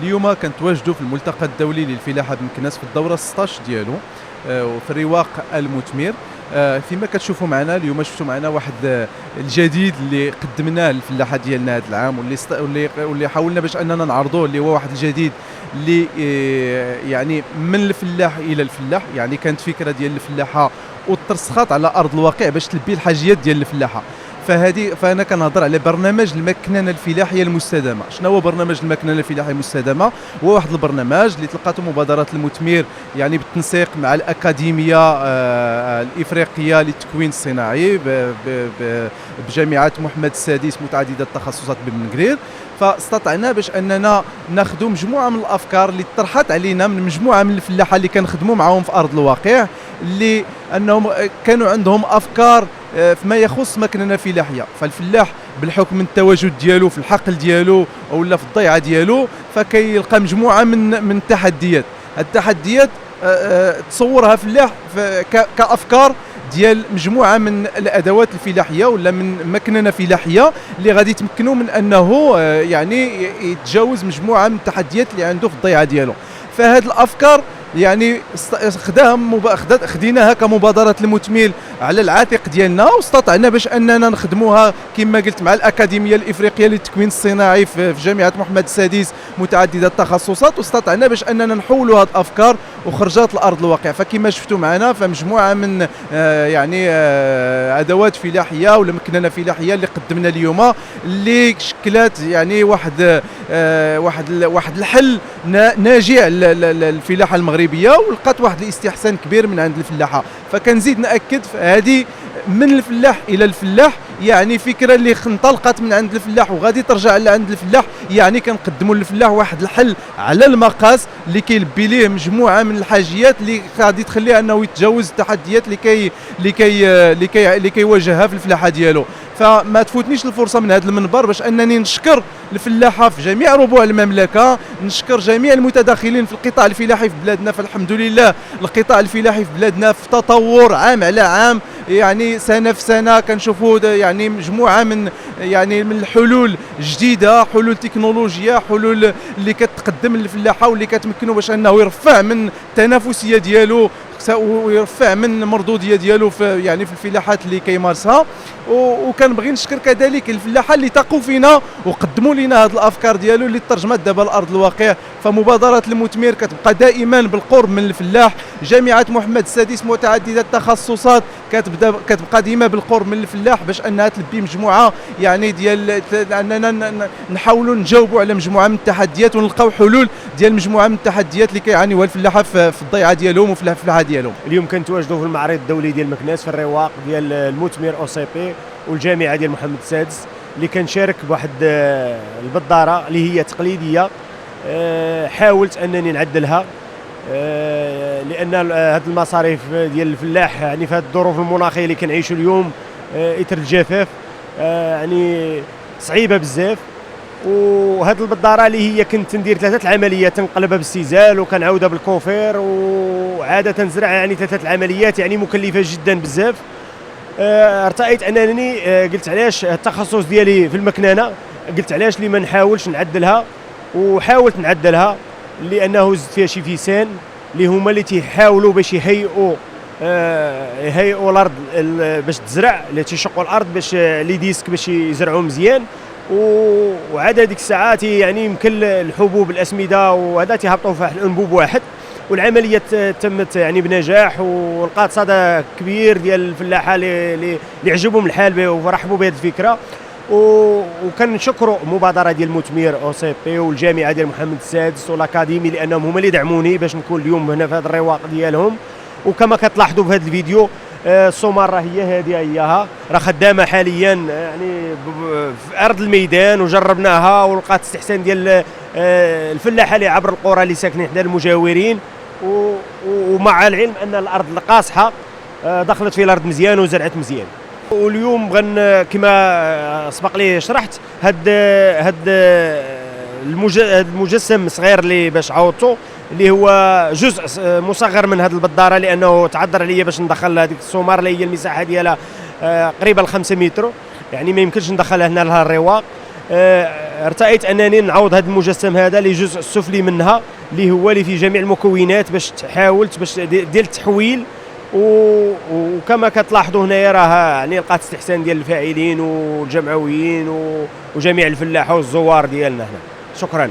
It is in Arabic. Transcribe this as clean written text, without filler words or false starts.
اليوم كنتواجدوا في الملتقى الدولي للفلاحه بمكناس في الدوره 16 ديالو، وفي الرواق المثمر. فيما كتشوفوا معنا اليوم شفتوا معنا واحد الجديد اللي قدمناه للفلاحه ديالنا هذا العام، واللي حاولنا باش اننا نعرضوه، اللي هو واحد الجديد اللي يعني من الفلاح الى الفلاح. يعني كانت فكره ديال الفلاحه وترسخات على ارض الواقع باش تلبي الحاجيات ديال الفلاحه. فانا كنهضر على برنامج المكننه الفلاحيه المستدامه. شنو هو برنامج المكننه الفلاحيه المستدامه؟ هو واحد البرنامج اللي تلقاتو مبادره المثمر، يعني بالتنسيق مع الاكاديميه الافريقيه للتكوين الصناعي بجامعه محمد السادس متعدده التخصصات ببن قرير. فاستطعنا باش اننا ناخذوا مجموعه من الافكار اللي طرحت علينا من مجموعه من الفلاحه اللي كنخدموا معاهم في ارض الواقع، اللي انهم كانوا عندهم افكار فيما يخص مكننه فلاحيه. فالفلاح بالحكم من التواجد ديالو في الحقل ديالو ولا في الضيعه ديالو، فكيلقى مجموعه من التحديات. التحديات تصورها فلاح كافكار ديال مجموعه من الادوات الفلاحيه ولا من مكننه فلاحيه اللي غادي تمكنوا من انه يعني يتجاوز مجموعه من التحديات اللي عنده في الضيعه ديالو. فهاد الافكار يعني خديناها كمبادره المثمر على العاتق ديالنا، واستطعنا باش اننا نخدموها كما قلت مع الاكاديميه الافريقيه للتكوين الصناعي في جامعه محمد السادس متعدده التخصصات، واستطعنا باش اننا نحولوا هذه الافكار وخرجات لارض الواقع. فكما شفتوا معنا فمجموعه من يعني ادوات فلاحيه ولا مكننه فلاحيه اللي قدمنا اليوم، اللي شكلت يعني واحد الحل ناجع للفلاحه المغربيه، ولقات واحد الاستحسان كبير من عند الفلاحه. فكنزيد ناكد هذه من الفلاح الى الفلاح، يعني فكره اللي انطلقت من عند الفلاح وغادي ترجع لعند الفلاح. يعني كنقدموا للفلاح واحد الحل على المقاس اللي كيلبي ليه مجموعه من الحاجيات اللي غادي تخليه انه يتجاوز التحديات اللي كيواجهها في الفلاحه ديالو. فما تفوتنيش الفرصه من هذا المنبر باش انني نشكر الفلاحه في جميع ربوع المملكه، نشكر جميع المتداخلين في القطاع الفلاحي في بلادنا. فالحمد لله القطاع الفلاحي في بلادنا في تطور عام على عام، يعني سنه في سنه كنشوفوا يعني مجموعه من الحلول جديده، حلول تكنولوجيه، حلول اللي كتقدم للفلاحه واللي كتمكنه باش انه يرفع من التنافسيه ديالو ويرفع من المردوديه ديالو في الفلاحات اللي كيمارسها. وكنبغي نشكر كذلك الفلاحه اللي تقوا فينا وقدموا لنا هذه الافكار ديالو اللي ترجمت دابا لارض الواقع. فمبادره المثمر كتبقى دائما بالقرب من الفلاح، جامعه محمد السادس متعدده التخصصات كتبقى ديما بالقرب من الفلاح باش انها تلبي مجموعه يعني ديال اننا نحاولوا نجاوبوا على مجموعه من التحديات ونلقاو حلول ديال مجموعه من التحديات اللي كيعانيوها الفلاحه في الضيعه ديالهم وفي الفلاحه ديالهم. اليوم كنتواجدوا في المعرض الدولي ديال مكناس في الرواق ديال المثمر او سي بي والجامعه ديال محمد السادس، اللي كنشارك بواحد البضاره اللي هي تقليديه. حاولت انني نعدلها لان هذه المصاريف ديال الفلاح يعني في هذه الظروف المناخيه اللي كنعيشوا اليوم اثر الجفاف يعني صعيبه بزاف. وهذه البضاره اللي هي كنت ندير 3 العمليات، نقلبها بالسيزال وكنعاودها بالكوفير، وعاده نزرع يعني 3 العمليات يعني مكلفه جدا بزاف. ارتأيت انني قلت علاش التخصص ديالي في المكننه، قلت علاش لي ما نحاولش نعدلها، وحاولت نعدلها لانه زدت فيها شي فيسان اللي هما اللي تيحاولوا باش يهيئوا الارض باش تزرع، اللي تيشقوا الارض باش لي ديسك باش يزرعوا مزيان. وعاد هذيك الساعات يعني يمكن الحبوب الاسمده وهذا تيهبطوا في واحد الانبوب واحد، والعمليه تمت يعني بنجاح، ولقات صدى كبير ديال الفلاحه اللي عجبهم الحال ورحبوا بهذه الفكره. وكنشكروا مبادره ديال المثمر او سي بي والجامعه ديال محمد السادس والاكاديمي لانهم هما اللي دعموني باش نكون اليوم هنا في هذا الرواق ديالهم. وكما كتلاحظوا في هذا الفيديو السومار راه هي راه خدامه حاليا يعني في ارض الميدان، وجربناها ولقات استحسان ديال الفلاحه اللي عبر القرى اللي ساكنين حدا المجاورين. ومع العلم ان الارض القاصحه دخلت في الارض مزيان وزرعت مزيان. واليوم كما سبق لي شرحت هاد المجسم صغير اللي باش عوضته، اللي هو جزء مصغر من هذه البضاره، لانه تعذر عليا باش ندخل هذيك السومار اللي هي المساحه ديالها قريبه ل 5 متر، يعني ما يمكنش ندخلها هنا لها الرواق. ارتأيت انني نعوض هذا المجسم هذا لجزء السفلي منها اللي في جميع المكونات، باش حاولت باش ديال التحويل. وكما كتلاحظوا هنايا راه يعني لقات استحسان ديال الفاعلين والجمعويين وجميع الفلاحه والزوار ديالنا هنا. شكرا.